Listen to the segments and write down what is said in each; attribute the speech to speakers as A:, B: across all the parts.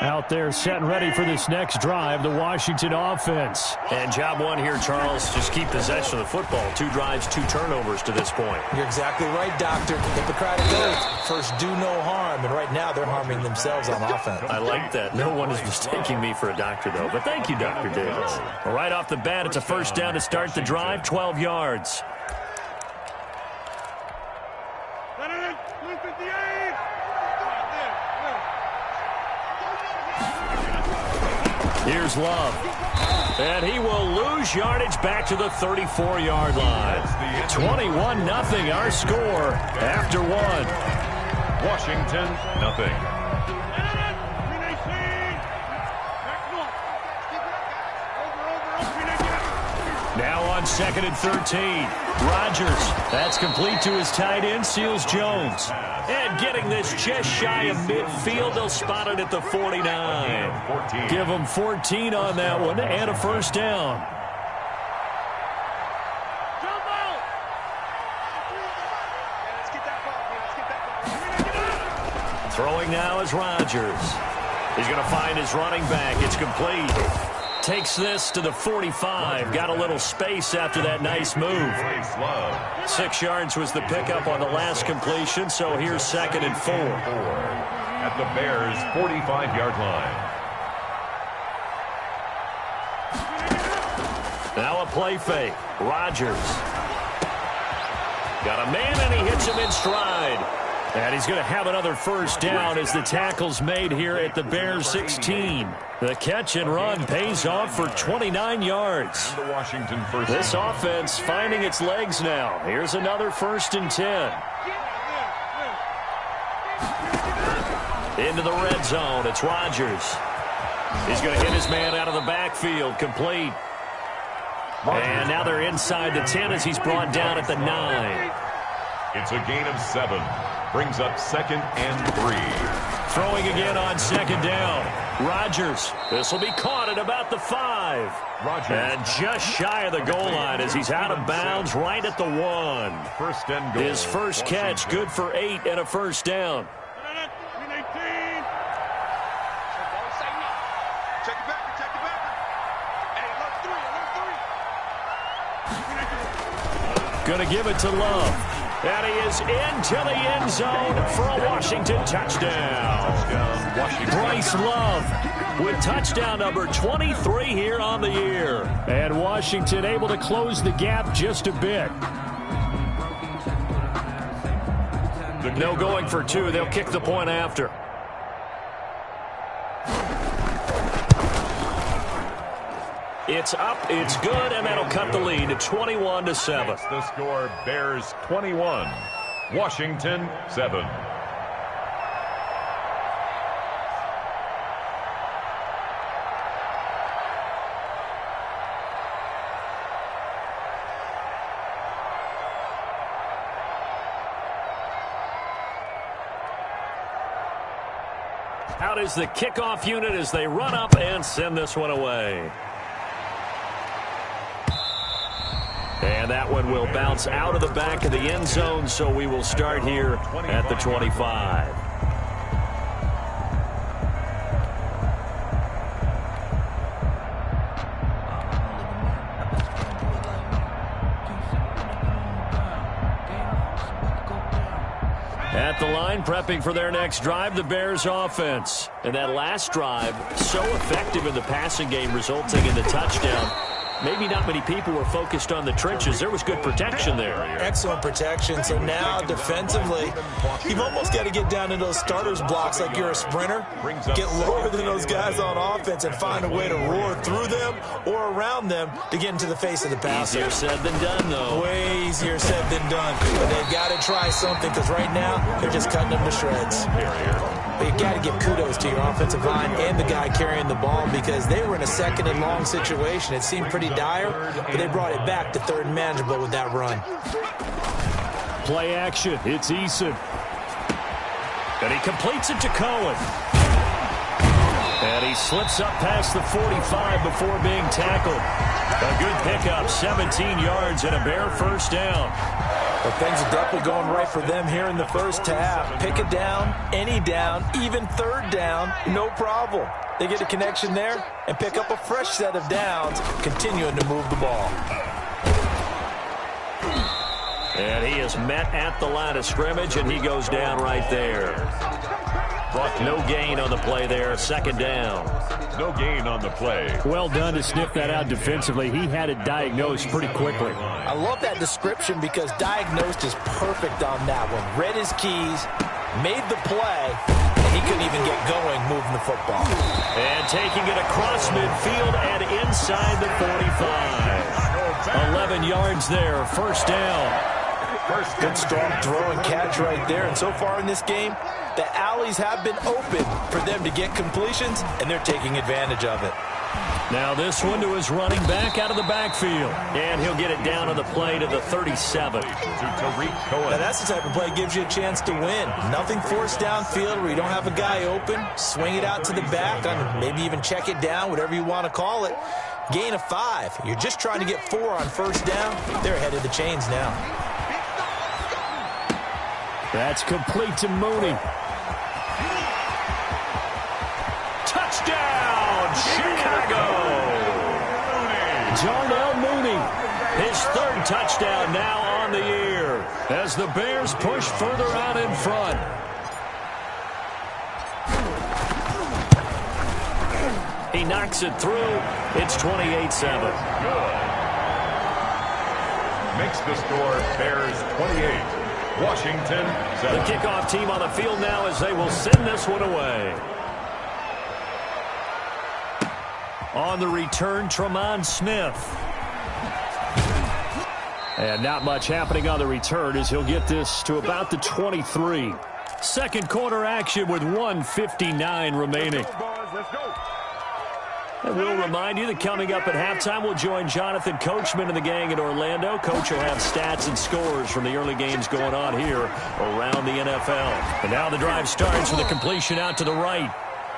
A: Out there set and ready for this next drive, the Washington offense.
B: And job one here, Charles, just keep possession of the football. 2 drives, 2 turnovers to this point.
C: You're exactly right, Doctor. Hippocratic oath. First, do no harm. And right now, they're harming themselves on offense.
B: I like that. No one is mistaking me for a doctor, though. But thank you, Dr. Davis. Well, right off the bat, it's a first down to start the drive, 12 yards. Here's Love. And he will lose yardage back to the 34-yard line. 21-0 our score after 1.
D: Washington, 0.
A: Now on 2nd and 13. Rodgers. That's complete to his tight end, Seals Jones.
B: And getting this just shy of midfield, they'll spot it at the 49.
A: Give them 14 on that one and a first down.
B: Throwing now is Rodgers. He's going to find his running back. It's complete. Takes this to the 45. Got a little space after that nice move. 6 yards was the pickup on the last completion, so here's 2nd and 4.
D: At the Bears' 45-yard line.
B: Now a play fake. Rodgers. Got a man, and he hits him in stride.
A: And he's going to have another first down as the tackle's made here at the Bears 16. The catch and run pays off for 29 yards.
D: The Washington first.
A: This offense finding its legs now. Here's another 1st and 10.
B: Into the red zone. It's Rodgers. He's going to hit his man out of the backfield. Complete. And now they're inside the 10 as he's brought down at the 9.
D: It's a gain of 7. Brings up 2nd and 3.
A: Throwing again on 2nd down. Rodgers. This will be caught at about the 5.
D: Rodgers.
A: And just shy of the goal line as he's out of bounds right at the 1.
D: 1st and goal.
A: His first catch good for 8 and a first down. Going to give it to Love. And he is into the end zone for a Washington touchdown. Bryce Love with touchdown number 23 here on the year. And Washington able to close the gap just a bit.
B: No going for 2. They'll kick the point after. It's up, it's good, and that'll cut the lead to 21-7.
D: The score, Bears 21, Washington 7.
B: Out is the kickoff unit as they run up and send this one away. And that one will bounce out of the back of the end zone, so we will start here at the 25. At the line, prepping for their next drive, the Bears offense. And that last drive, so effective in the passing game, resulting in the touchdown. Maybe not many people were focused on the trenches. There was good protection there.
C: Excellent protection. So now defensively, you've almost got to get down in those starters blocks like you're a sprinter. Get lower than those guys on offense and find a way to roar through them or around them to get into the face of the passer.
B: Easier said than done, though.
C: Way easier said than done. But they've got to try something because right now they're just cutting them to shreds. But you got to give kudos to your offensive line and the guy carrying the ball because they were in a 2nd and long situation. It seemed pretty dire, but they brought it back to 3rd and manageable with that run.
A: Play action. It's Eason. And he completes it to Cohen. And he slips up past the 45 before being tackled. A good pickup, 17 yards and a Bear first down.
C: Well, things are definitely going right for them here in the first half. Pick a down, any down, even third down, no problem. They get a connection there and pick up a fresh set of downs, continuing to move the ball.
A: And he is met at the line of scrimmage, and he goes down right there. No gain on the play there, second down.
D: No gain on the play.
B: Well done to sniff that out defensively. He had it diagnosed pretty quickly.
C: I love that description because diagnosed is perfect on that one. Read his keys, made the play, and he couldn't even get going moving the football.
A: And taking it across midfield and inside the 45. 11 yards there, first down.
C: Good strong throw and catch right there. And so far in this game, the alleys have been open for them to get completions, and they're taking advantage of it.
A: Now this one to his running back out of the backfield. And he'll get it down on the play to the 37.
C: Now that's the type of play that gives you a chance to win. Nothing forced downfield where you don't have a guy open. Swing it out to the back, and maybe even check it down, whatever you want to call it. Gain of 5. You're just trying to get 4 on first down. They're ahead of the chains now.
B: That's complete to Mooney.
A: Touchdown, Chicago!
B: Darnell Mooney.
A: His third touchdown now on the year as the Bears push further out in front. He knocks it through. It's 28-7.
D: Makes the score Bears 28. Washington 7.
A: The kickoff team on the field now as they will send this one away. On the return, Tremont Smith.
B: And not much happening on the return as he'll get this to about the 23.
A: Second quarter action with 1:59 remaining. And we'll remind you that coming up at halftime, we'll join Jonathan Coachman and the gang in Orlando. Coach will have stats and scores from the early games going on here around the NFL. And now the drive starts with a completion out to the right.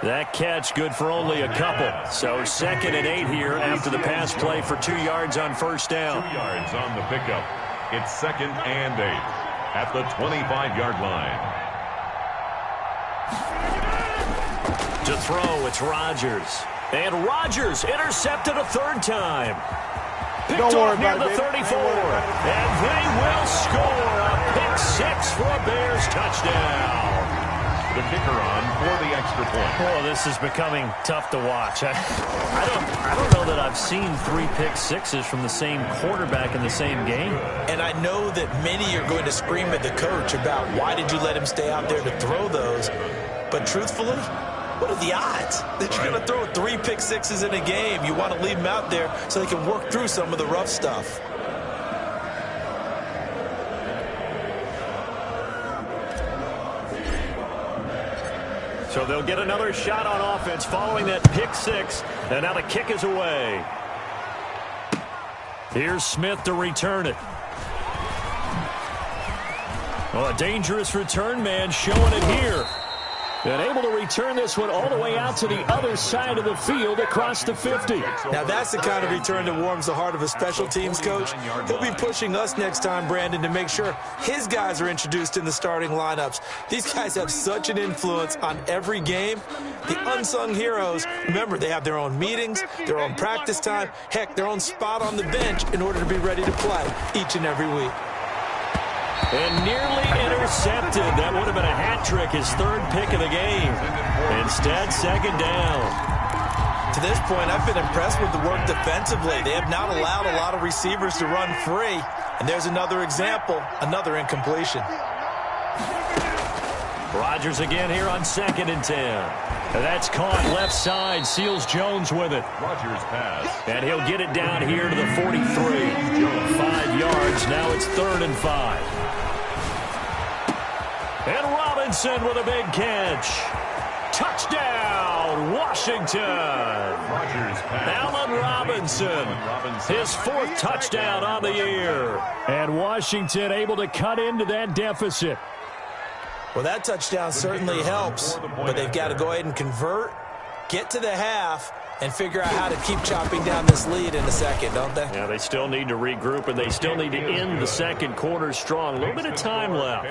A: That catch good for only a couple. So 2nd and 8 here after the pass play for 2 yards on first down.
D: 2 yards on the pickup. It's 2nd and 8 at the 25-yard line.
A: To throw, it's Rodgers. And Rodgers intercepted a third time. Picked off near the 34. And they will score a pick 6 for a Bears touchdown.
D: The kicker on for the extra point.
A: Oh, this is becoming tough to watch. I don't know that I've seen 3 pick sixes from the same quarterback in the same game.
C: And I know that many are going to scream at the coach about why did you let him stay out there to throw those. But truthfully, what are the odds that you're going to throw 3 pick sixes in a game? You want to leave them out there so they can work through some of the rough stuff.
A: So they'll get another shot on offense following that pick 6. And now the kick is away. Here's Smith to return it. Oh, a dangerous return man showing it here. And able to return this one all the way out to the other side of the field across the 50.
C: Now that's the kind of return that warms the heart of a special teams coach. He'll be pushing us next time, Brandon, to make sure his guys are introduced in the starting lineups. These guys have such an influence on every game. The unsung heroes, remember, they have their own meetings, their own practice time, heck, their own spot on the bench in order to be ready to play each and every week.
A: And nearly intercepted. That would have been a hat trick, his 3rd pick of the game. Instead, 2nd down.
C: To this point, I've been impressed with the work defensively. They have not allowed a lot of receivers to run free. And there's another example, another incompletion.
A: Rodgers again here on 2nd and 10. And that's caught left side. Seals Jones with it.
D: Rodgers pass.
A: And he'll get it down here to the 43. 5 yards. Now it's 3rd and 5. And Robinson with a big catch. Touchdown, Washington. Allen Robinson, his 4th touchdown on the year.
B: And Washington able to cut into that deficit.
C: Well, that touchdown certainly helps, but they've got to go ahead and convert, get to the half, and figure out how to keep chopping down this lead in a second, don't they?
A: Yeah, they still need to regroup, and they still need to end the second quarter strong. A little bit of time left.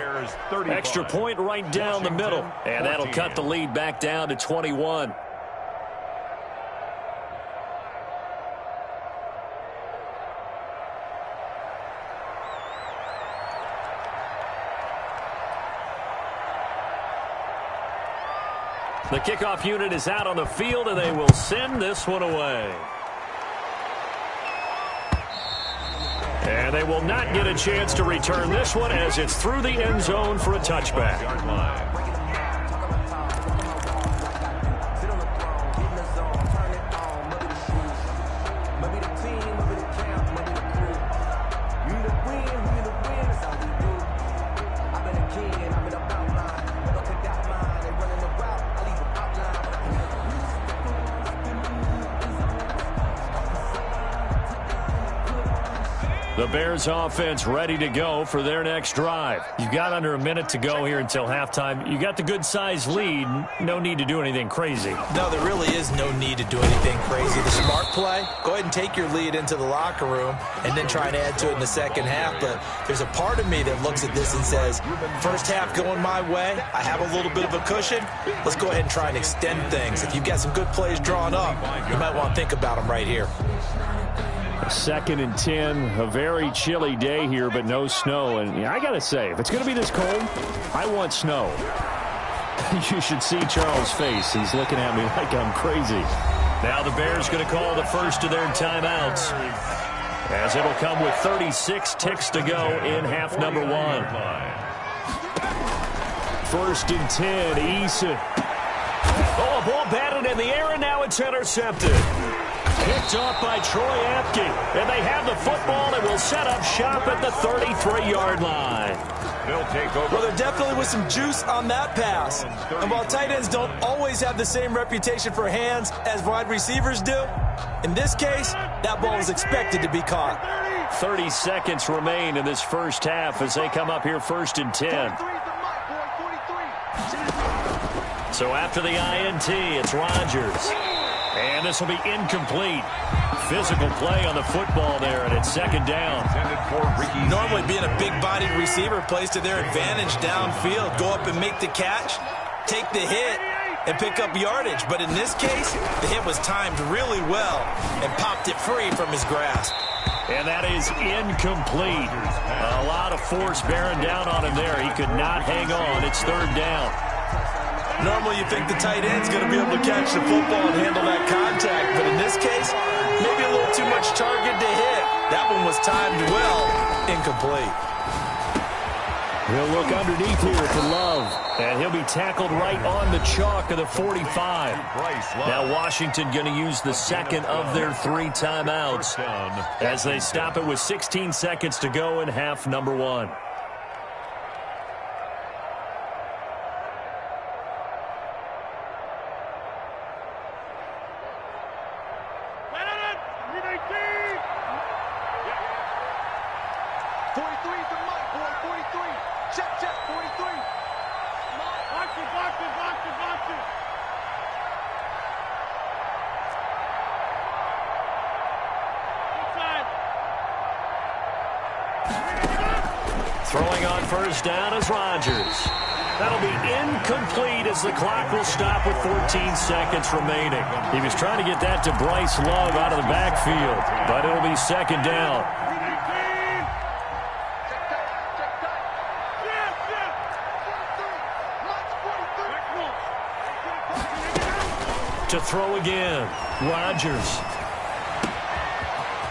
A: Extra point right down the middle, and that'll cut the lead back down to 21. The kickoff unit is out on the field, and they will send this one away. And they will not get a chance to return this one as it's through the end zone for a touchback. The Bears offense ready to go for their next drive. You've got under a minute to go here until halftime. You got the good-sized lead. No need to do anything crazy.
C: No, there really is no need to do anything crazy. The smart play, go ahead and take your lead into the locker room and then try and add to it in the second half. But there's a part of me that looks at this and says, first half going my way, I have a little bit of a cushion. Let's go ahead and try and extend things. If you've got some good plays drawn up, you might want to think about them right here.
A: 2nd and 10, a very chilly day here, but no snow. And I got to say, if it's going to be this cold, I want snow. You should see Charles' face. He's looking at me like I'm crazy. Now the Bears going to call the first of their timeouts, as it'll come with 36 ticks to go in half number 1. 1st and 10, Eason. Oh, a ball batted in the air, and now it's intercepted. Picked off by Troy Apke. And they have the football and will set up shop at the 33-yard line.
D: They'll take over.
C: Well, there definitely was some juice on that pass. And while tight ends don't always have the same reputation for hands as wide receivers do, in this case, that ball was expected to be caught.
A: 30 seconds remain in this first half as they come up here 1st and 10. So after the INT, it's Rodgers. And this will be incomplete. Physical play on the football there, and it's 2nd down.
C: Normally being a big-bodied receiver plays to their advantage downfield. Go up and make the catch, take the hit, and pick up yardage. But in this case, the hit was timed really well and popped it free from his grasp.
A: And that is incomplete. A lot of force bearing down on him there. He could not hang on. It's 3rd down.
C: Normally you think the tight end's going to be able to catch the football and handle that contact, but in this case, maybe a little too much target to hit. That one was timed well, incomplete.
A: He'll look underneath here for Love, and he'll be tackled right on the chalk of the 45. Now Washington going to use the second of their 3 timeouts as they stop it with 16 seconds to go in half number 1. Throwing on first down is Rodgers. That'll be incomplete as the clock will stop with 14 seconds remaining. He was trying to get that to Bryce Love out of the backfield, but it'll be 2nd down. To throw again, Rodgers.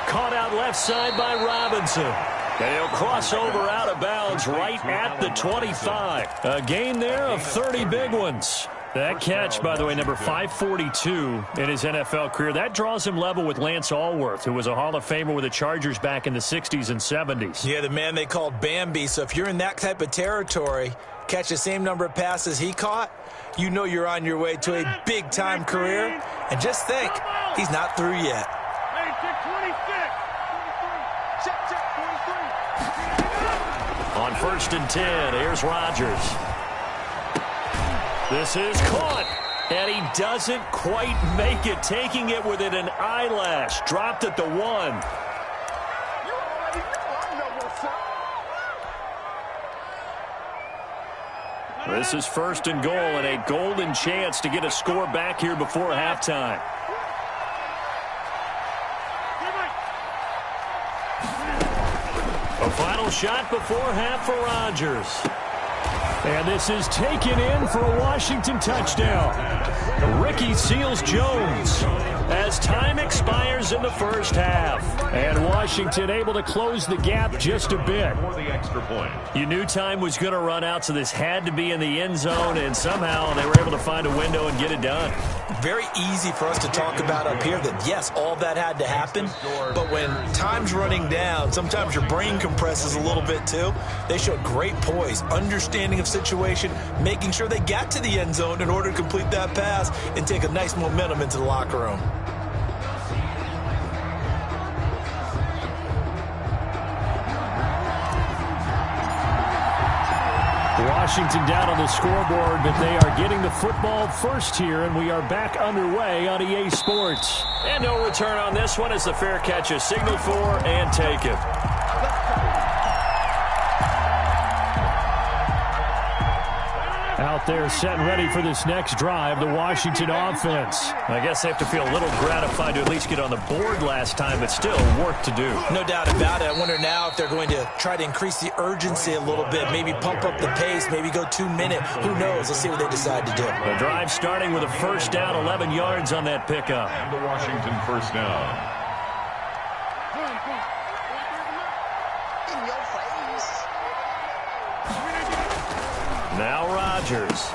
A: Caught out left side by Robinson. And he'll cross over out of bounds right at the 25. A gain there of 30 big ones. That catch, by the way, number 542 in his NFL career, that draws him level with Lance Allworth, who was a Hall of Famer with the Chargers back in the 60s and 70s.
C: Yeah, the man they called Bambi. So if you're in that type of territory, catch the same number of passes he caught, you know you're on your way to a big-time career. And just think, he's not through yet.
A: On 1st and 10, here's Rodgers. This is caught. And he doesn't quite make it, taking it within an eyelash. Dropped at the 1. This is 1st and goal and a golden chance to get a score back here before halftime. A final shot before half for Rodgers. And this is taken in for a Washington touchdown. Ricky Seals-Jones as time expires in the first half. And Washington able to close the gap just a bit.
D: For the extra point.
A: You knew time was going to run out, so this had to be in the end zone, and somehow they were able to find a window and get it done.
C: Very easy for us to talk about up here that, yes, all that had to happen, but when time's running down, sometimes your brain compresses a little bit too. They showed great poise, understanding of situation, making sure they got to the end zone in order to complete that pass and take a nice momentum into the locker room.
A: Washington down on the scoreboard, but they are getting the football first here, and we are back underway on EA Sports. And no return on this one as the fair catch is signaled for and taken. Out there set and ready for this next drive, the Washington offense. I guess they have to feel a little gratified to at least get on the board last time, but still work to do.
C: No doubt about it. I wonder now if they're going to try to increase the urgency a little bit, maybe pump up the pace, maybe go 2-minute. Who knows? Let's see what they decide to do.
A: The drive starting with a first down, 11 yards on that pickup.
D: And the Washington first down.
A: Now Rodgers.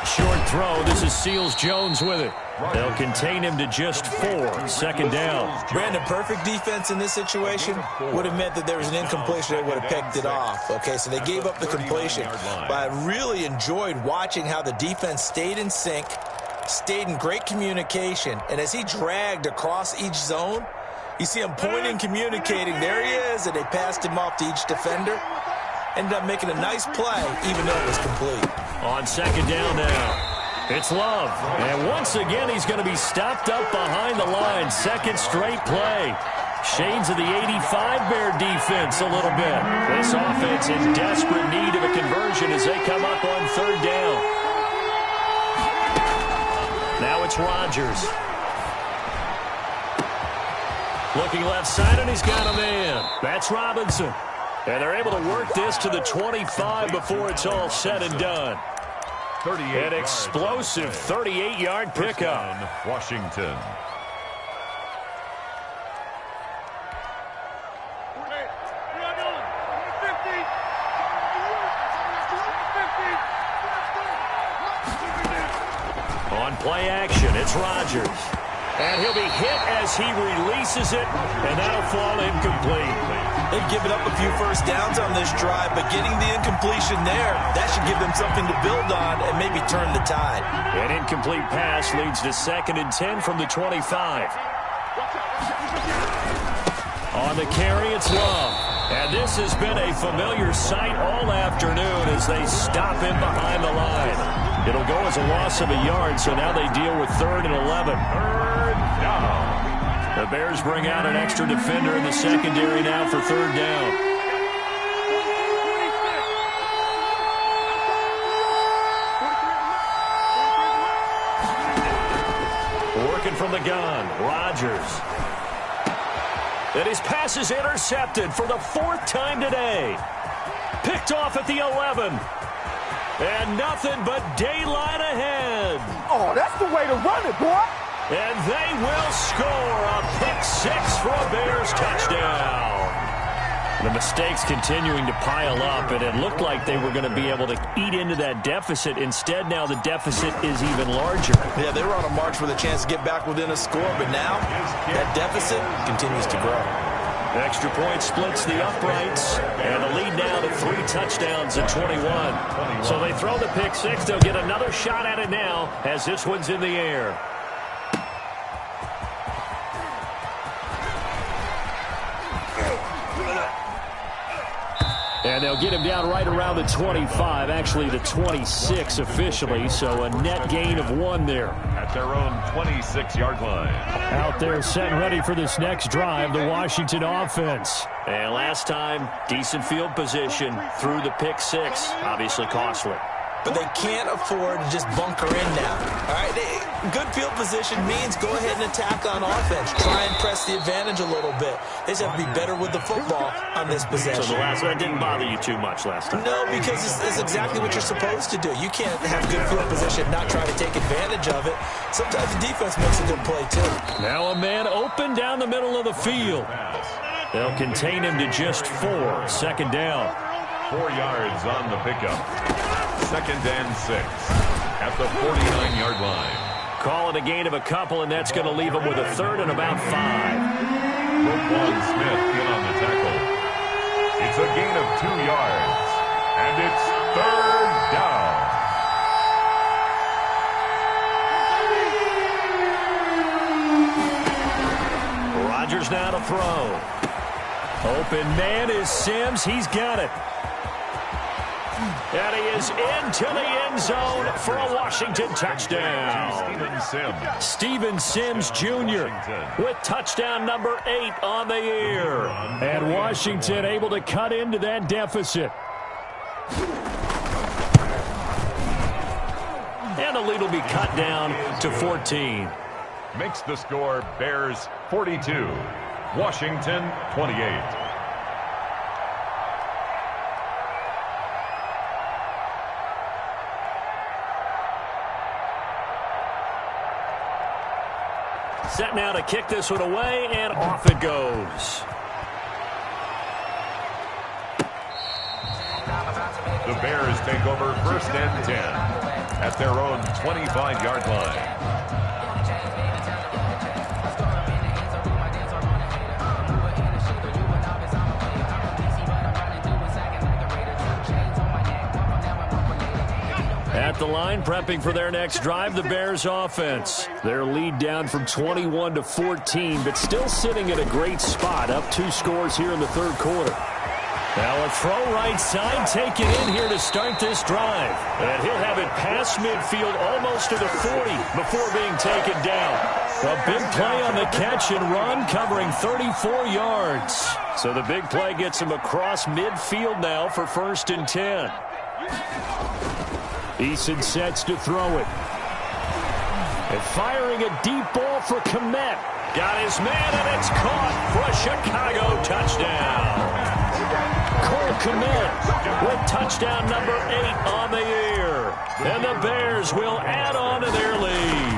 A: Short throw. This is Seals-Jones with it. They'll contain him to just 4. 2nd down.
C: Brandon, perfect defense in this situation would have meant that there was an incompletion. They would have picked it off. Okay, so they gave up the completion. But I really enjoyed watching how the defense stayed in sync, stayed in great communication, and as he dragged across each zone, you see him pointing, communicating. There he is, and they passed him off to each defender. Ended up making a nice play, even though it was complete.
A: On 2nd down now, it's Love. And once again, he's going to be stopped up behind the line. 2nd straight play. Shades of the 85 Bear defense a little bit. This offense in desperate need of a conversion as they come up on 3rd down. Now it's Rodgers. Looking left side, and he's got a man. That's Robinson. And they're able to work this to the 25 before it's all said and done. An explosive 38-yard pickup.
D: Washington.
A: On play action, it's Rodgers. And he'll be hit as he releases it, and that'll fall incomplete.
C: They've given up a few first downs on this drive, but getting the incompletion there, that should give them something to build on and maybe turn the tide.
A: An incomplete pass leads to 2nd and 10 from the 25. On the carry, it's Love. And this has been a familiar sight all afternoon as they stop him behind the line. It'll go as a loss of a yard, so now they deal with 3rd and 11.
D: 3rd down.
A: The Bears bring out an extra defender in the secondary now for 3rd down. Working from the gun, Rodgers. And his pass is intercepted for the 4th time today. Picked off at the 11. And nothing but daylight ahead.
E: Oh, that's the way to run it, boy.
A: And they will score a pick-6 for a Bears touchdown. The mistakes continuing to pile up, and it looked like they were going to be able to eat into that deficit. Instead, now the deficit is even larger.
C: Yeah, they were on a march with a chance to get back within a score, but now that deficit continues to grow.
A: Extra point splits the uprights, and the lead now to 3 touchdowns at 21. So they throw the pick-6. They'll get another shot at it now as this one's in the air. And they'll get him down right around the 25, actually the 26 officially, so a net gain of 1 there.
D: At their own 26-yard line.
A: Out there set and ready for this next drive, the Washington offense. And last time, decent field position through the pick 6, obviously costly.
C: But they can't afford to just bunker in now. All right, good field position means go ahead and attack on offense. Try and press the advantage a little bit. They just have to be better with the football on this possession.
A: So the last one didn't bother you too much last time?
C: No, because it's exactly what you're supposed to do. You can't have good field position and not try to take advantage of it. Sometimes the defense makes a good play, too.
A: Now a man open down the middle of the field. They'll contain him to just 4. Second down.
D: 4 yards on the pickup. 2nd and 6 at the 49-yard line.
A: Call it a gain of a couple, and that's going to leave him with a 3rd and about 5.
D: Roquan Smith in on the tackle. It's a gain of 2 yards, and it's 3rd down.
A: Rodgers now to throw. Open man is Sims. He's got it. And he is into the end zone for a Washington touchdown. Steven Sims Jr. with touchdown number 8 on the year. And Washington able to cut into that deficit. And the lead will be cut down to 14.
D: Makes the score Bears 42, Washington 28.
A: Set now to kick this one away, and off it goes.
D: The Bears take over 1st and 10 at their own 25-yard line.
A: At the line, prepping for their next drive, the Bears offense. Their lead down from 21 to 14, but still sitting at a great spot, up 2 scores here in the 3rd quarter. Now a throw right side, taken in here to start this drive. And he'll have it past midfield, almost to the 40, before being taken down. A big play on the catch and run, covering 34 yards. So the big play gets him across midfield now for 1st and 10. Eason sets to throw it. And firing a deep ball for Kmet. Got his man, and it's caught for a Chicago touchdown. Cole Kmet with touchdown number 8 on the year. And the Bears will add on to their lead.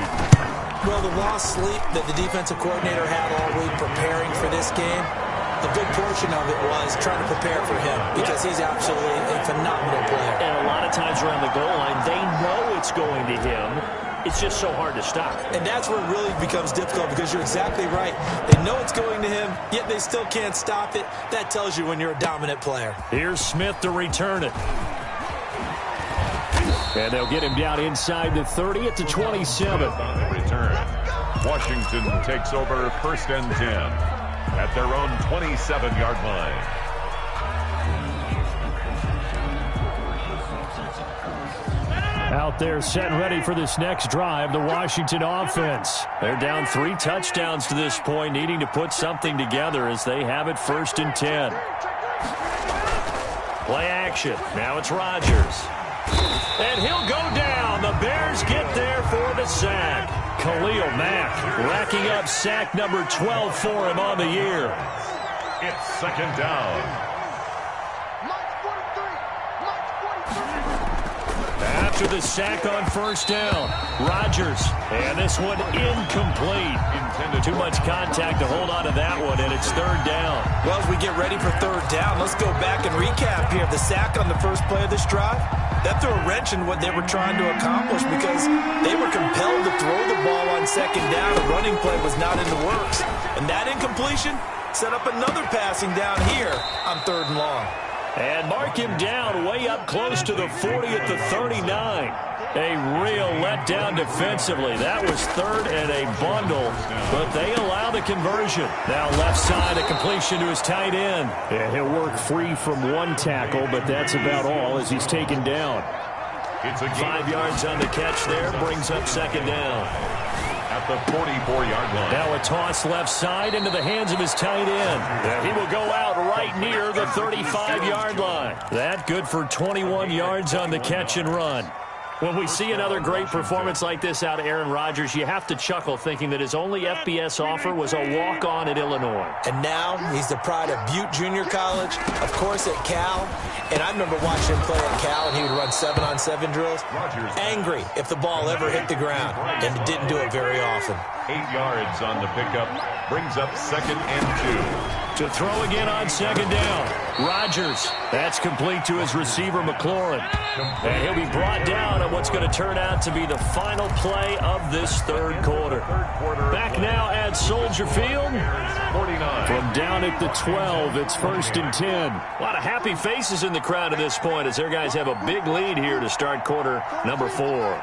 C: Well, the lost sleep that the defensive coordinator had all week preparing for this game, a good portion of it was trying to prepare for him because he's absolutely a phenomenal player.
A: And a lot of times around the goal line, they know it's going to him. It's just so hard to stop.
C: And that's where it really becomes difficult because you're exactly right. They know it's going to him, yet they still can't stop it. That tells you when you're a dominant player.
A: Here's Smith to return it. And they'll get him down inside the 30 at the 27.
D: On the return, Washington takes over 1st and 10. At their own 27-yard line.
A: Out there set and ready for this next drive, the Washington offense. They're down 3 touchdowns to this point, needing to put something together as they have it 1st and 10. Play action. Now it's Rodgers. And he'll go down. The Bears get there for the sack. Khalil Mack racking up sack number 12 for him on the year.
D: It's 2nd down.
A: After the sack on 1st down, Rodgers. And this one incomplete. Too much contact to hold on to that one, and it's 3rd down.
C: Well, as we get ready for 3rd down, let's go back and recap here. The sack on the first play of this drive, that threw a wrench in what they were trying to accomplish because they were compelled to throw the ball on 2nd down. A running play was not in the works. And that incompletion set up another passing down here on 3rd and long.
A: And mark him down way up close to the 40 at the 39. A real letdown defensively. That was third and a bundle, but they allow the conversion. Now left side, a completion to his tight end. And he'll work free from one tackle, but that's about all as he's taken down.
D: It's a
A: 5 yards on the catch there, brings up second down.
D: At the 44-yard line.
A: Now a toss left side into the hands of his tight end. And he will go out right near the 35-yard line. That good for 21 yards on the catch and run. When we see another great performance like this out of Aaron Rodgers, you have to chuckle thinking that his only FBS offer was a walk-on at Illinois.
C: And now he's the pride of Butte Junior College, of course at Cal. And I remember watching him play at Cal, and he would run 7-on-7 drills. Angry if the ball ever hit the ground, and it didn't do it very often.
D: 8 yards on the pickup, brings up 2nd and 2.
A: To throw again on second down. Rodgers. That's complete to his receiver, McLaurin. And he'll be brought down at what's going to turn out to be the final play of this third quarter. Back now at Soldier Field.
D: 49.
A: From down at the 12, it's 1st and 10. A lot of happy faces in the crowd at this point as their guys have a big lead here to start quarter number 4.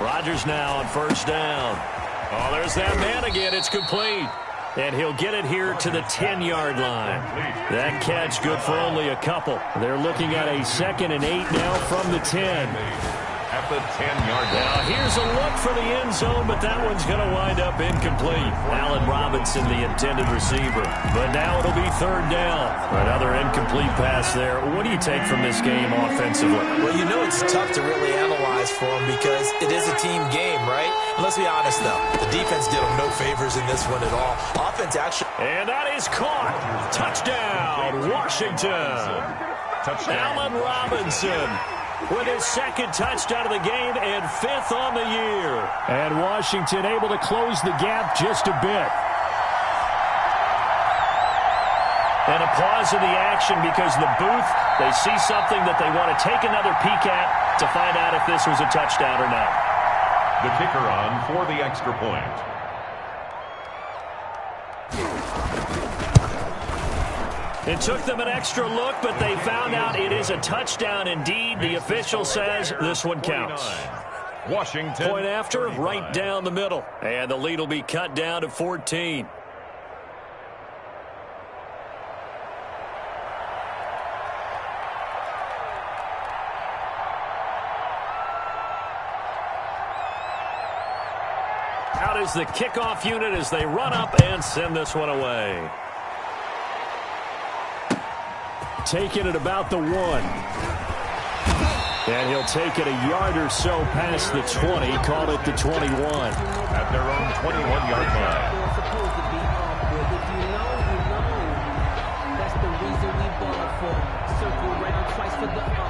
A: Rodgers now on first down. Oh, there's that man again. It's complete. And he'll get it here to the 10-yard line. That catch good for only a couple. They're looking at a 2nd and 8 now from the 10.
D: At the 10-yard line.
A: Now here's a look for the end zone, but that one's going to wind up incomplete. Allen Robinson, the intended receiver. But now it'll be 3rd down. Another incomplete pass there. What do you take from this game offensively?
C: Well, you know it's tough to really analyze for him because it is a team game, right? And let's be honest, though. The defense did him no favors in this one at all. Offense actually...
A: And that is caught. Touchdown, Washington. Allen Robinson with his 2nd touchdown of the game and 5th on the year. And Washington able to close the gap just a bit. And a pause in the action because the booth, they see something that they want to take another peek at to find out if this was a touchdown or not.
D: The kicker on for the extra point.
A: It took them an extra look, but they found out it is a touchdown indeed. The official says this one counts.
D: Washington.
A: Point after, right down the middle. And the lead will be cut down to 14. Out is the kickoff unit as they run up and send this one away. Taking it about the 1. And he'll take it a yard or so past the 20, call it the 21.
D: At their own 21-yard line.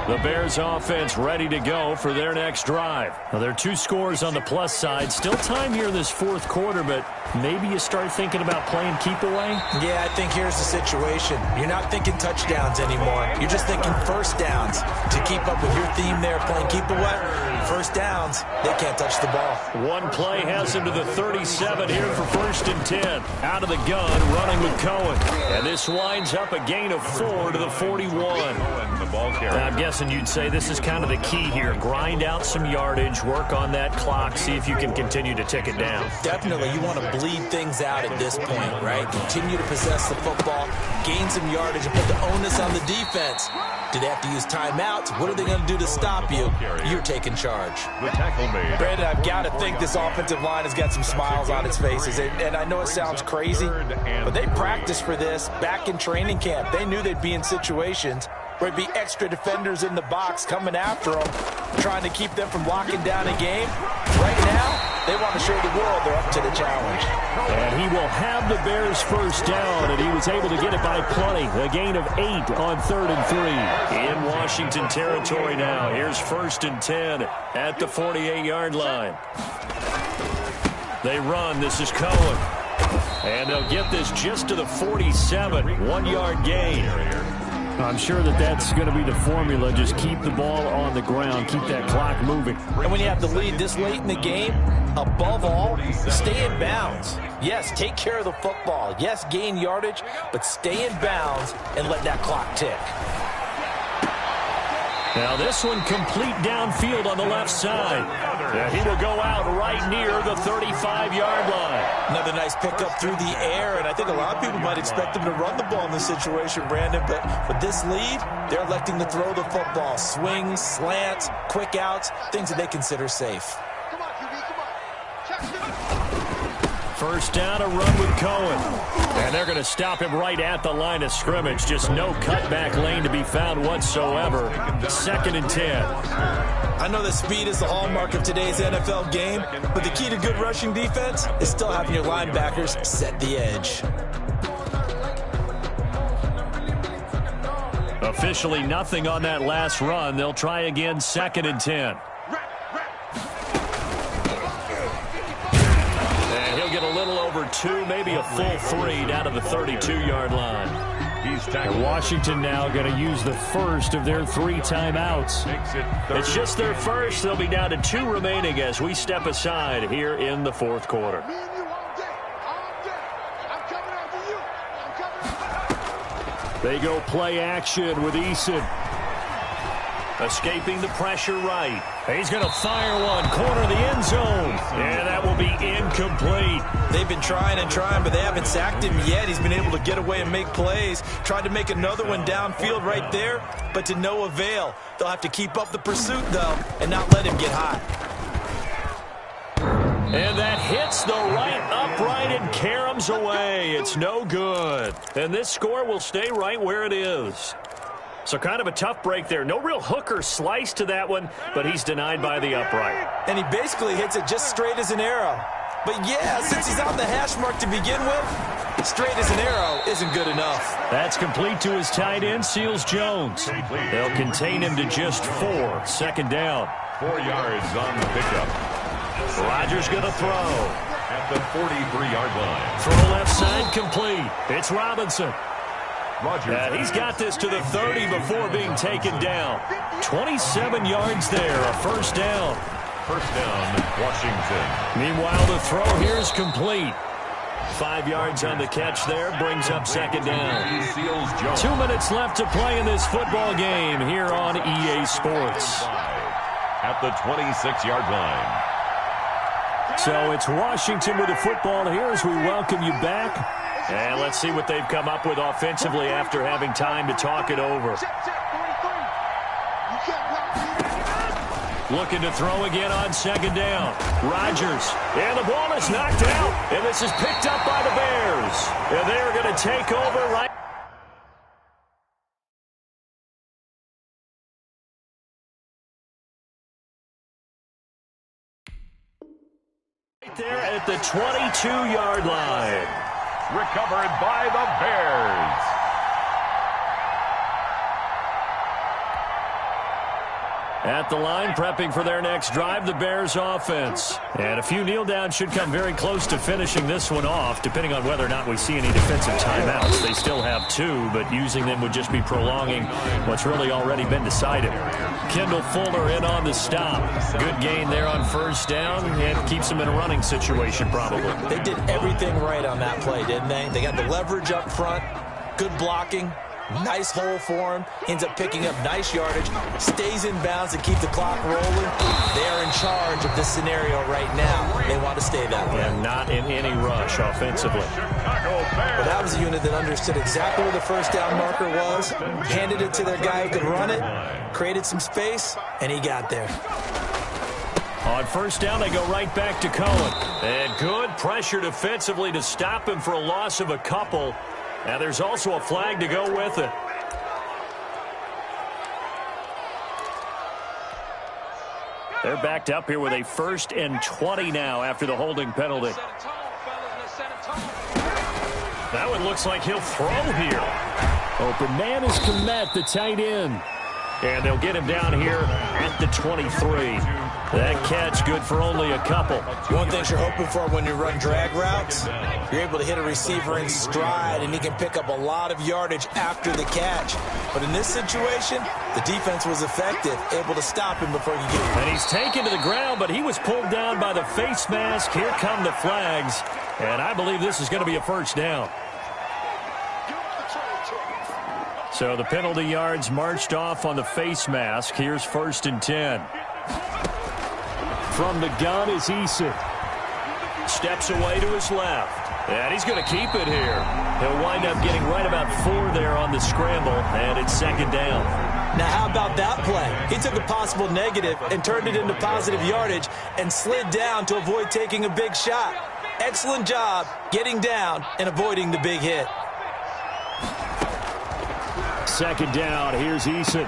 A: The Bears offense ready to go for their next drive. Now, there are 2 scores on the plus side. Still time here in this 4th quarter, but maybe you start thinking about playing keep away?
C: Yeah, I think here's the situation. You're not thinking touchdowns anymore. You're just thinking first downs. To keep up with your theme there, playing keep away, first downs, they can't touch the ball.
A: One play has him to the 37 here for 1st and 10. Out of the gun, running with Cohen. And this winds up a gain of 4 to the 41.
D: The ball carrier.
A: I'm guessing you'd say this is kind of the key here. Grind out some yardage, work on that clock, see if you can continue to tick it down.
C: Definitely, you want to bleed things out at this point, right? Continue to possess the football, gain some yardage, and put the onus on the defense. Do they have to use timeouts? What are they going to do to stop you? You're taking charge.
D: The tackle made.
C: Brandon, I've got to think this offensive line has got some smiles on its faces. And I know it sounds crazy, but they practiced for this back in training camp. They knew they'd be in situations where it'd be extra defenders in the box coming after them, trying to keep them from locking down a game. Right now, they want to show the world they're up to the challenge.
A: And he will have the Bears first down, and he was able to get it by plenty. A gain of 8 on 3rd and 3. In Washington territory now. Here's 1st and 10 at the 48-yard line. They run. This is Cohen. And they'll get this just to the 47. 1-yard gain. I'm sure that's going to be the formula. Just keep the ball on the ground. Keep that clock moving.
C: And when you have the lead this late in the game, above all, stay in bounds. Yes, take care of the football. Yes, gain yardage, but stay in bounds and let that clock tick.
A: Now this one complete downfield on the left side. And he will go out right near the 35-yard line.
C: Another nice pickup through the air, and I think a lot of people might expect him to run the ball in this situation, Brandon, but with this lead, they're electing to throw the football. Swings, slants, quick outs, things that they consider safe.
A: First down, a run with Cohen. And they're going to stop him right at the line of scrimmage. Just no cutback lane to be found whatsoever. 2nd and 10.
C: I know that speed is the hallmark of today's NFL game, but the key to good rushing defense is still having your linebackers set the edge.
A: Officially nothing on that last run. They'll try again, 2nd and 10. Get a little over 2, maybe a full 3 down to the 32-yard line. And Washington now going to use the first of their 3 timeouts. It's just their first. They'll be down to 2 remaining as we step aside here in the 4th quarter. They go play action with Eason. Escaping the pressure right. He's going to fire one, corner of the end zone. And that will be incomplete.
C: They've been trying and trying, but they haven't sacked him yet. He's been able to get away and make plays. Tried to make another one downfield right there, but to no avail. They'll have to keep up the pursuit, though, and not let him get hot.
A: And that hits the right upright and caroms away. It's no good. And this score will stay right where it is. So kind of a tough break there. No real hook or slice to that one, but he's denied by the upright.
C: And he basically hits it just straight as an arrow. But yeah, since he's on the hash mark to begin with, straight as an arrow isn't good enough.
A: That's complete to his tight end, Seals Jones. They'll contain him to just 4. 2nd down.
D: 4 yards on the pickup.
A: Rodgers going to throw.
D: At the 43-yard line.
A: Throw left side complete. It's Robinson. He's got this to the 30 before being taken down. 27 yards there, a first down.
D: First down, Washington.
A: Meanwhile, the throw here is complete. 5 yards on the catch there, brings up 2nd down. 2 minutes left to play in this football game here on EA Sports.
D: At the 26-yard line.
A: So it's Washington with the football here as we welcome you back. And let's see what they've come up with offensively after having time to talk it over. Looking to throw again on 2nd down. Rodgers. And the ball is knocked out. And this is picked up by the Bears. And they're going to take over right there at the 22-yard line.
D: Recovered by the Bears.
A: At the line, prepping for their next drive, the Bears offense. And a few kneel downs should come very close to finishing this one off, depending on whether or not we see any defensive timeouts. They still have 2, but using them would just be prolonging what's really already been decided. Kendall Fuller in on the stop. Good gain there on first down, and keeps them in a running situation probably.
C: They did everything right on that play, didn't they? They got the leverage up front, good blocking. Nice hole for him. Ends up picking up nice yardage. Stays in bounds to keep the clock rolling. They are in charge of this scenario right now. They want to stay that way.
A: And not in any rush offensively.
C: But that was a unit that understood exactly where the first down marker was. Handed it to their guy who could run it. Created some space. And he got there.
A: On first down, they go right back to Cohen. And good pressure defensively to stop him for a loss of a couple. Now there's also a flag to go with it. They're backed up here with a 1st and 20 now after the holding penalty. That one looks like he'll throw here. Open man is Komet, the tight end. And they'll get him down here at the 23. That catch good for only a couple.
C: One thing you're hoping for when you run drag routes, you're able to hit a receiver in stride, and he can pick up a lot of yardage after the catch. But in this situation, the defense was effective, able to stop him before he could get.
A: And he's taken to the ground, but he was pulled down by the face mask. Here come the flags, and I believe this is going to be a first down. So the penalty yards marched off on the face mask. Here's 1st and 10. From the gun is Eason. Steps away to his left. And he's going to keep it here. He'll wind up getting right about 4 there on the scramble, and it's 2nd down.
C: Now, how about that play? He took a possible negative and turned it into positive yardage and slid down to avoid taking a big shot. Excellent job getting down and avoiding the big hit.
A: 2nd down. Here's Eason.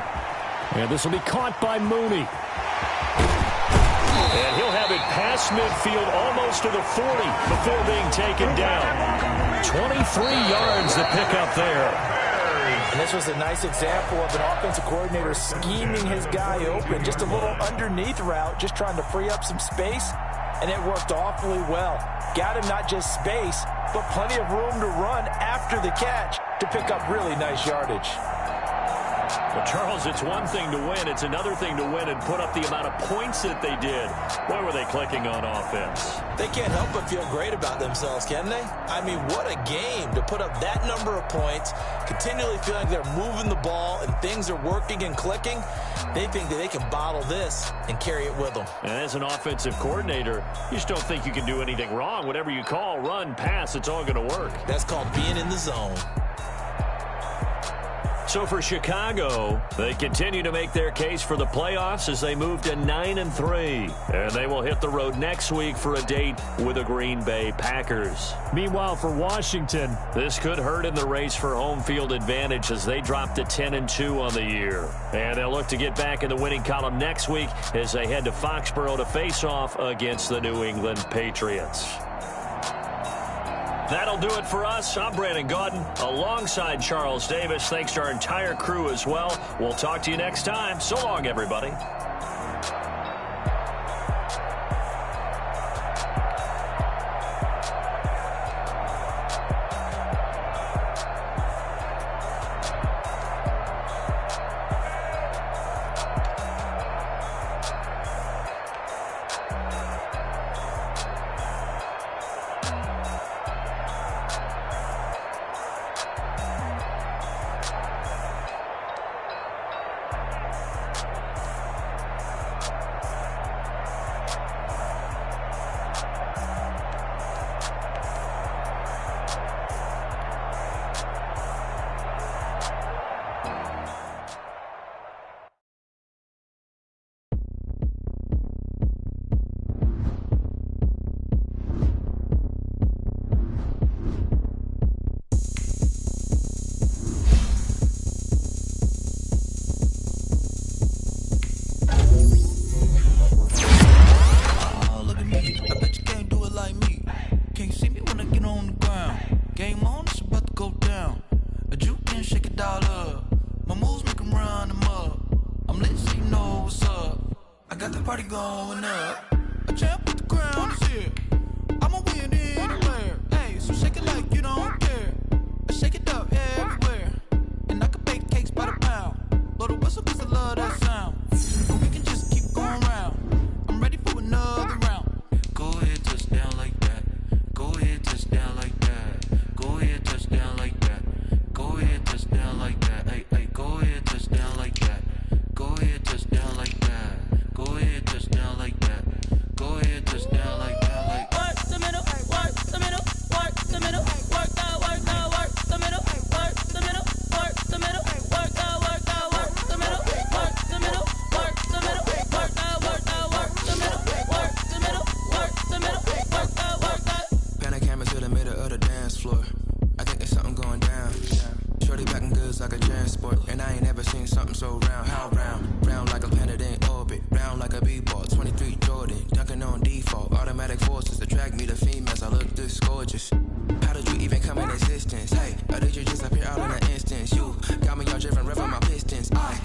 A: And this will be caught by Mooney. And he'll have it past midfield almost to the 40 before being taken down. 23 yards to pick up there.
C: And this was a nice example of an offensive coordinator scheming his guy open. Just a little underneath route, just trying to free up some space. And it worked awfully well. Got him not just space, but plenty of room to run after the catch to pick up really nice yardage.
A: Well, Charles, it's one thing to win. It's another thing to win and put up the amount of points that they did. Boy, were they clicking on offense.
C: They can't help but feel great about themselves, can they? I mean, what a game to put up that number of points, continually feeling they're moving the ball and things are working and clicking. They think that they can bottle this and carry it with them.
A: And as an offensive coordinator, you just don't think you can do anything wrong. Whatever you call, run, pass, it's all going to work.
C: That's called being in the zone.
A: So for Chicago, they continue to make their case for the playoffs as they move to 9-3. And they will hit the road next week for a date with the Green Bay Packers. Meanwhile, for Washington, this could hurt in the race for home field advantage as they drop to 10-2 on the year. And they'll look to get back in the winning column next week as they head to Foxborough to face off against the New England Patriots. That'll do it for us. I'm Brandon Gaudin alongside Charles Davis. Thanks to our entire crew as well. We'll talk to you next time. So long, everybody.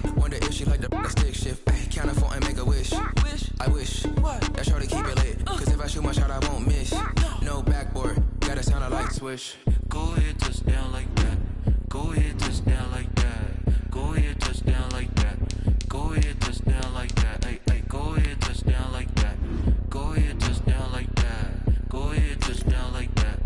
F: I wonder if she like the stick shift. Ay, can't afford and make a wish. I wish. wish. Go ahead, touchdown like that. Go ahead, touchdown like that. Go ahead, touchdown like that. Go ahead, touchdown like that. Hey, hey, go ahead, touchdown like that. Go ahead, touchdown like that. Go ahead, touchdown like that.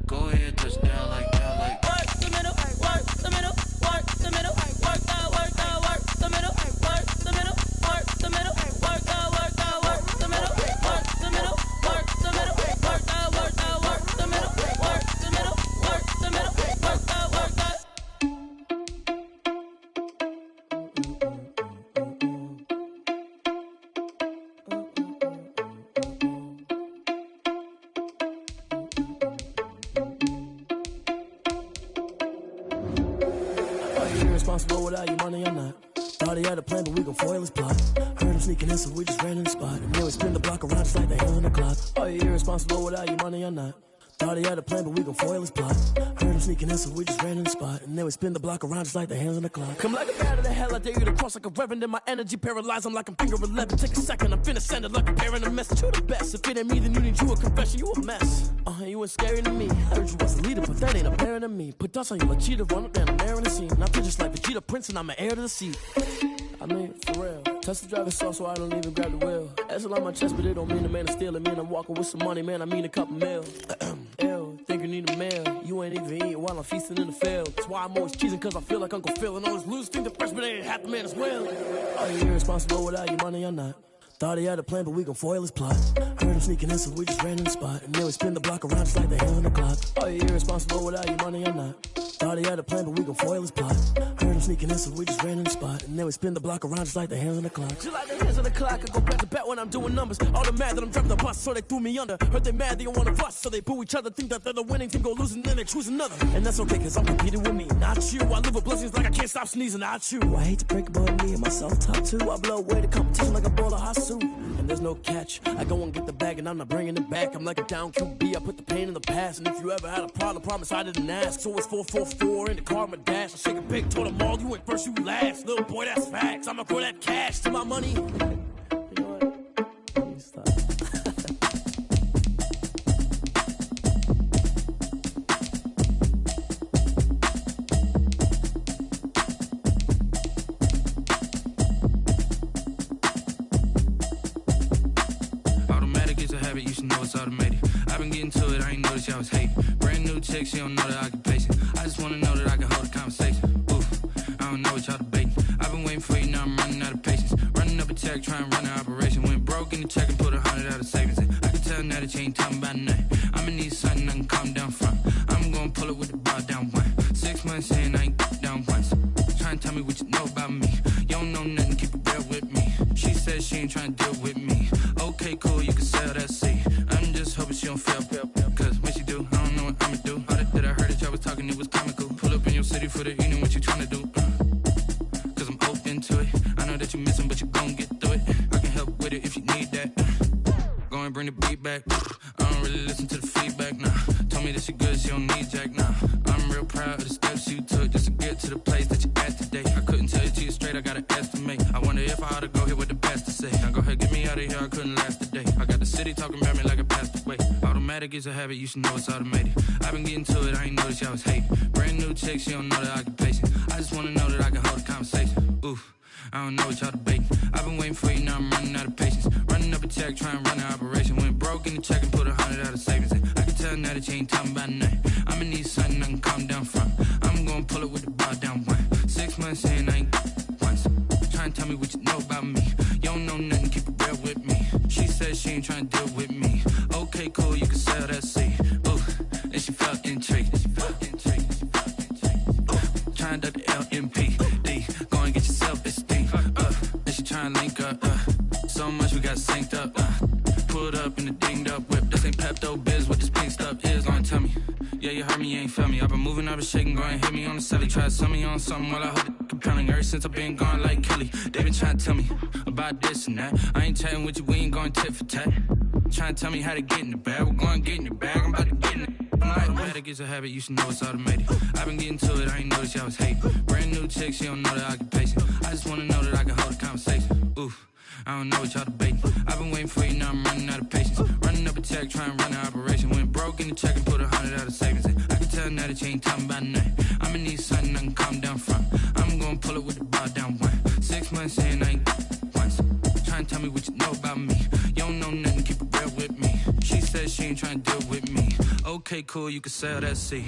F: Go ahead, touchdown like that. Like
G: work the middle, work the middle, work the middle, work that, work that, work the middle, work the middle, work the middle, work that, work that, work the middle, work the middle, work the middle, work that, work that, work the middle, work the middle, work the middle, work that, work that.
H: Irresponsible without your money or not. Thought he had a plan, but we gon' foil his plot. Heard him sneaking in, so we just ran in the spot. And then we spin the block around just like the hands on the clock. Are you irresponsible without your money or not? Thought he had a plan, but we gon' foil his plot. Heard him sneaking in, so we just ran in the spot. And then we spin the block around just like the hands on the clock. Come like a bat of the hell, I dare you to cross like a reverend. In my energy paralyzed, I'm like I'm finger 11. Take a second, I'm finna send it like a parent a message to the best. If it ain't me, then you need you a confession, you a mess. You ain't scary to me. Heard you was a leader, but that ain't apparent to me. Put dust on you like cheetah, run up down, I'm there in the scene. And I feel just like Vegeta Prince, and I'm an heir to the seat. I mean, for real. Touch the driver's soft, so I don't even grab the wheel. That's on my chest, but it don't mean the man is stealing. Mean I'm walking with some money, man, I mean a couple mil. Ew, think you need a meal. You ain't even eating while I'm feasting in the field. That's why I'm always cheesing, cause I feel like Uncle Phil. And all this loose think the freshman ain't half the man as well. Are you irresponsible without your money or not? Thought he had a plan, but we gon' foil his plot. Heard him sneaking in, so we just ran in the spot. And then we spin the block around just like the hands on the clock. Are you irresponsible without your money or not? Thought he had a plan, but we gon' foil his plot. Heard him sneaking in, so we just ran in the spot. And then we spin the block around just like the hands on the clock. Just like the hands on the clock, I go back to back when I'm doing numbers. All the mad that I'm driving the bus, so they threw me under. Heard they mad, they don't wanna bust, so they boo each other. Think that they're the winning team, go losing, then they choose another. And that's okay, cause I'm competing with me, not you. I live with blessings like I can't stop sneezing, not you. I hate to break it, but me and myself top too. I blow away the competition like a ball of hot soup. And there's no catch, I go and get the bag and I'm not bringing it back. I'm like a down QB, I put the pain in the past. And if you ever had a problem, promise I didn't ask. So it's 444 in the car, my dash. I shake a big, told them all, you went first, you last. Little boy, that's facts, I'ma throw that cash to my money. You know what? Let me stop.
F: You should know it's automated. I've been getting to it, I ain't noticed y'all was hating. Brand new chick, she don't know the occupation. I just wanna know that I can hold a conversation. Oof, I don't know what y'all debating. I've been waiting for you, now I'm running out of patience. Running up a check, trying to run an operation. Went broke in the check and put 100 out of savings in. I can tell now that you ain't talking about nothing. I'ma need something I can calm down from. I'm gonna pull it with the bar down one. 6 months in, I ain't down once. Trying to tell me what you know about me. You don't know nothing, keep it real with me. She said she ain't trying to deal with me. Okay, cool, you can sell that seat. I'm just hoping she don't fail. Cause when she do, I don't know what I'ma do. All that I heard that y'all was talking, it was comical. Pull up in your city for the evening, what you tryna do? Cause I'm open to it. I know that you missing, but you gon' get through it. I can help with it if you need that. Go and bring the beat back. I don't really listen to the feedback, nah. Told me that she good, she don't need jack, nah. I'm real proud of the steps you took just to get to the place that you at today. I couldn't tell you to you straight, I gotta estimate. I wonder if I ought to go here with the best to say. Now go ahead, get me out of here, I couldn't last a day. I got the city talking about me like a passed away. Automatic is a habit, you should know it's automated. I've been getting to it, I ain't noticed y'all was hating. Brand new chick, she don't know the occupation. I just wanna know that I can hold a conversation. Oof, I don't know what y'all debating. I've been waiting for you, now I'm running out of patience. Running up a check, trying to run an operation. Went broke in the check and put 100 out of savings in. I can tell now that you ain't talking about nothing. I'ma need something I can calm down from. I'm gonna pull it with the bar down one. 6 months in, I ain't once. Trying to tell me what you know about me. You don't know nothing, keep it real with me. She said she ain't trying to deal with me. Okay, cool, you can sell that seat. Ooh, and she felt intrigued. Trying to duck the LMP. Go and get your self-esteem. And she trying to link up. So much we got synced up. Pulled up in the dinged up whip. This ain't Pepto-Biz, what this pink stuff is. Long tell me. Yeah, you heard me, you ain't felt me. I've been moving, I've been shaking, go and hit me on the celly. Try to sell me on something while I hold it compelling. Ever since I've been gone like Kelly, they been trying to tell me about this and that. I ain't chatting with you, we ain't going tit for tat. Trying to tell me how to get in the bag. We're going to get in the bag, I'm about to get in it. Automatic is a habit, you should know it's automated. I've been getting to it, I ain't noticed y'all was hating. Brand new chick, she don't know the occupation. I just wanna know that I can hold a conversation. Oof, I don't know what y'all debating. I've been waiting for you, now I'm running out of patience. Running up a check, trying to run an operation. Went broke in the check and put 100 out of savings in. I can not nothing. I'ma need something I can calm down from. I'm gonna pull it with the bar down one. 6 months in, I ain't once. Trying to tell me what you know about me. You don't know nothing, keep it real with me. She said she ain't trying to deal with me. Okay, cool, you can sell that seat.